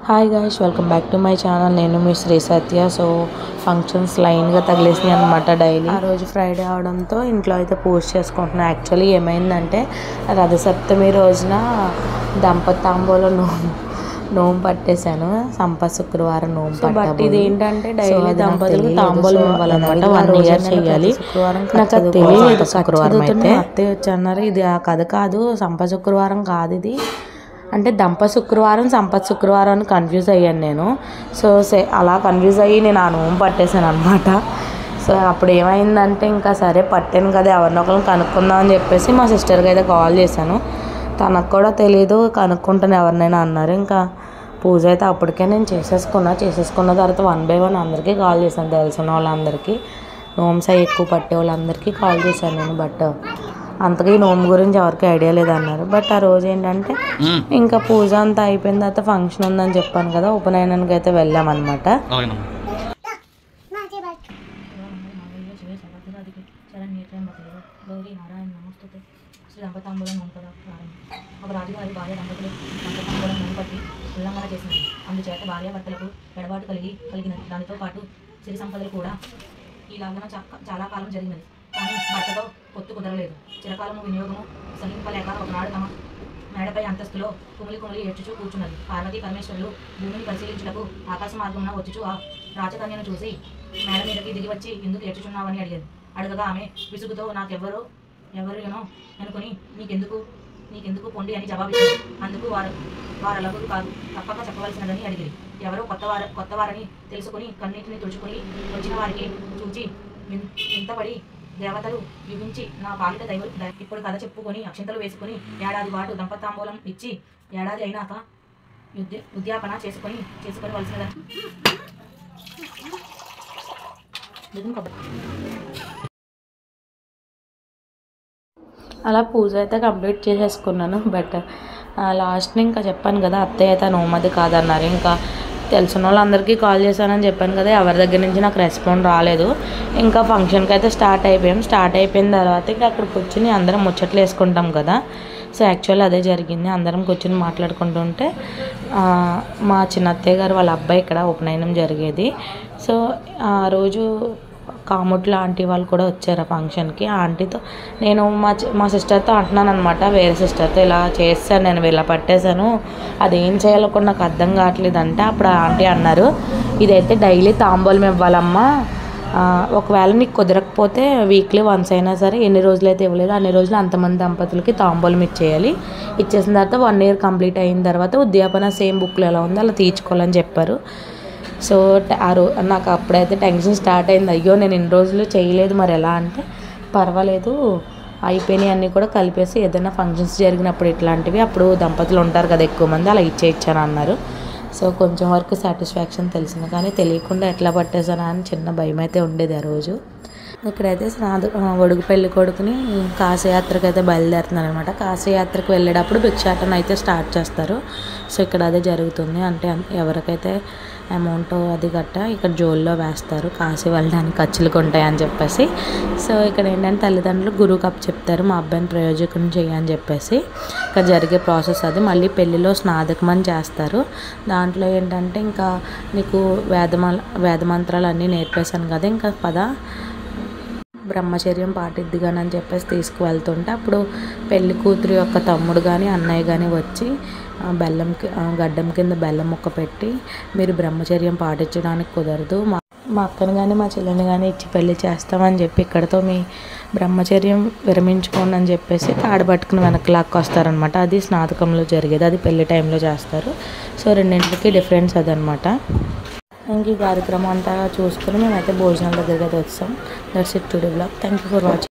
Hi guys, welcome back to my channel. నేను మీ శ్రీ సత్య. So functions లైన్గా తగిలేసినాయి అనమాట. డైలీ ఆ రోజు ఫ్రైడే అవడంతో ఇంట్లో అయితే పూజ చేసుకుంటున్నాను. యాక్చువల్లీ ఏమైందంటే రథసప్తమి రోజున దంపతాంబూలో నోము పట్టేశాను. శుక్రవారం నోము పట్టాను. ఇది ఏంటంటే డైలీ దంపతులకు తాంబూలం ఇవ్వాలన్నమాట. 1 year చేయాలి. నాకు అది తెలియదు. శుక్రవారం అయితే అత్తయ్య వచ్చి అన్నారు, ఇది ఆ కథ కాదు, శుక్రవారం కాదు ఇది అంటే శుక్రవారం సంపత్ శుక్రవారం అని కన్ఫ్యూజ్ అయ్యాను నేను. సో అలా కన్ఫ్యూజ్ అయ్యి నేను ఆ నోము పట్టేశాను అనమాట. సో అప్పుడు ఏమైందంటే ఇంకా సరే పట్టాను కదా, ఎవరినొకరిని కనుక్కుందాం అని చెప్పేసి మా సిస్టర్కి అయితే కాల్ చేశాను. తనకు కూడా తెలీదు, కనుక్కుంటాను ఎవరినైనా అన్నారు. ఇంకా పూజ అయితే అప్పటికే నేను చేసేసుకున్న తర్వాత 1 by 1 అందరికీ కాల్ చేశాను. తెలిసిన వాళ్ళందరికీ, నోమ్స్ ఎక్కువ పట్టే వాళ్ళందరికీ కాల్ చేశాను నేను. బట్ అంతగా ఈ నోము గురించి ఎవరికి ఐడియా లేదన్నారు. బట్ ఆ రోజు ఏంటంటే ఇంకా పూజ అంతా అయిపోయిన తర్వాత ఫంక్షన్ ఉందని చెప్పాను కదా, ఉపనయనానికి అయితే వెళ్ళామన్నమాట. అందుచేత భార్యాభర్తలకు ఎడబాటు కలిగినది. దానితో పాటు సిరి సంపదలు కూడా ఇలాగన చాలా కాలం జరిగినది. కానీ భర్తతో పొత్తు కుదరలేదు. చిరకాలము వినియోగము సహింపలేక ఒకనాడు తమ మేడపై అంతస్తులో కుమిలి ఏడ్చుచూ కూర్చున్నది. పార్వతీ పరమేశ్వరులు భూమిని పరిశీలించుటకు ఆకాశ మార్గమున వచ్చుచూ ఆ రాజకన్యను చూసి మేడ మీదకి దిగి వచ్చి ఎందుకు ఏడ్చుచున్నావని అడగగా ఆమె విసుగుతో ఎవరునో అనుకుని నీకెందుకు పొండి అని జవాబిచ్చింది. అందుకు వారలగురు కాదు, తప్పక చెప్పవలసినదని అడిగిరి. ఎవరో కొత్తవారని తెలుసుకుని కన్నీటిని తుడుచుకుని వచ్చిన వారికి చూచి వింతపడి దేవతలు యుగించి నా పాలిట ఇప్పుడు కథ చెప్పుకొని అక్షింతలు వేసుకుని ఏడాది పాటు దంపతాంబూలం ఇచ్చి ఏడాది అయినాక ఉద్యాపన చేసుకొని వలసినదని. అలా పూజ అయితే కంప్లీట్ చేసేసుకున్నాను. బట్ లాస్ట్ని ఇంకా చెప్పాను కదా, అత్తయ్య అయితే నోమది కాదన్నారు. ఇంకా తెలిసిన వాళ్ళందరికీ కాల్ చేశానని చెప్పాను కదా, ఎవరి దగ్గర నుంచి నాకు రెస్పాండ్ రాలేదు. ఇంకా ఫంక్షన్కి అయితే స్టార్ట్ అయిపోయిన తర్వాత ఇంకా అక్కడ కూర్చుని అందరం ముచ్చట్లు వేసుకుంటాం కదా. సో యాక్చువల్లీ అదే జరిగింది. అందరం కూర్చొని మాట్లాడుకుంటుంటే మా చిన్నత్తయ్య గారు వాళ్ళ అబ్బాయి ఇక్కడ ఉపనయనం జరిగేది. సో ఆ రోజు కాముట్ల ఆంటీ వాళ్ళు కూడా వచ్చారు ఆ ఫంక్షన్కి. ఆ ఆంటీతో నేను మా సిస్టర్తో అంటున్నాను అనమాట, వేరే సిస్టర్తో ఇలా చేస్తాను, నేను ఇలా పట్టేశాను, అదేం చేయాలో కూడా నాకు అర్థం కావట్లేదు అంటే అప్పుడు ఆ ఆంటీ అన్నారు, ఇదైతే డైలీ తాంబూలం ఇవ్వాలమ్మా, ఒకవేళ నీకు కుదరకపోతే వీక్లీ వన్స్ అయినా సరే, ఎన్ని రోజులు అయితే ఇవ్వలేదు అన్ని రోజులు అంతమంది దంపతులకి తాంబూలం ఇచ్చేయాలి. ఇచ్చేసిన తర్వాత 1 year కంప్లీట్ అయిన తర్వాత ఉద్యాపన సేమ్ బుక్లో ఎలా ఉందో అలా తీర్చుకోవాలని చెప్పారు. సో నాకు అప్పుడైతే టెన్షన్ స్టార్ట్ అయింది. అయ్యో నేను ఇన్ని రోజులు చేయలేదు, మరి ఎలా అంటే పర్వాలేదు, అయిపోయినాయి అన్నీ కూడా కలిపేసి ఏదైనా ఫంక్షన్స్ జరిగినప్పుడు ఇట్లాంటివి అప్పుడు దంపతులు ఉంటారు కదా ఎక్కువ మంది, అలా ఇచ్చేయించాను అన్నారు. సో కొంచెం వరకు సాటిస్ఫాక్షన్ తెలిసింది, కానీ తెలియకుండా ఎట్లా పట్టేసానా అని చిన్న భయం అయితే ఉండేది ఆ రోజు. ఇక్కడైతే ఒడుగు పెళ్లి కొడుకుని కాశీయాత్రకు అయితే బయలుదేరుతున్నారు అనమాట. కాశీయాత్రకు వెళ్ళేటప్పుడు భిక్షాటన అయితే స్టార్ట్ చేస్తారు. సో ఇక్కడ అదే జరుగుతుంది. అంటే ఎవరికైతే అమౌంట్ అది గట్ట ఇక్కడ జోల్లో వేస్తారు, కాశీ వెళ్ళడానికి ఖర్చులు ఉంటాయని చెప్పేసి. సో ఇక్కడ ఏంటంటే తల్లిదండ్రులు గురువుకి అప్పు చెప్తారు, మా అబ్బాయిని ప్రయోజకుని చేయని చెప్పేసి. ఇక్కడ జరిగే ప్రాసెస్ అది. మళ్ళీ పెళ్లిలో స్నాతకమని చేస్తారు. దాంట్లో ఏంటంటే ఇంకా నీకు వేదమంత్రాలు అన్నీ నేర్పేశాను కదా, ఇంకా బ్రహ్మచర్యం పాటిద్ది కానీ అని చెప్పేసి తీసుకువెళ్తుంటే అప్పుడు పెళ్లి కూతురు యొక్క తమ్ముడు కానీ అన్నయ్య కానీ వచ్చి గడ్డం కింద బెల్లం ముక్క పెట్టి, మీరు బ్రహ్మచర్యం పాటించడానికి కుదరదు, మా అక్కని కానీ మా చెల్లిని కానీ ఇచ్చి పెళ్లి చేస్తామని చెప్పి ఇక్కడతో మీ బ్రహ్మచర్యం విరమించుకోండి అని చెప్పేసి తాడు పట్టుకుని వెనక్కి లాక్కొస్తారనమాట. అది స్నాతకంలో జరిగేది, అది పెళ్లి టైంలో చేస్తారు. సో రెండింటికి డిఫరెన్స్ అదనమాట. ఇంక ఈ కార్యక్రమం అంతా చూసుకుని మేమైతే భోజనాల దగ్గరికి అయితే వచ్చాం. That's it today vlog. Thank you for watching.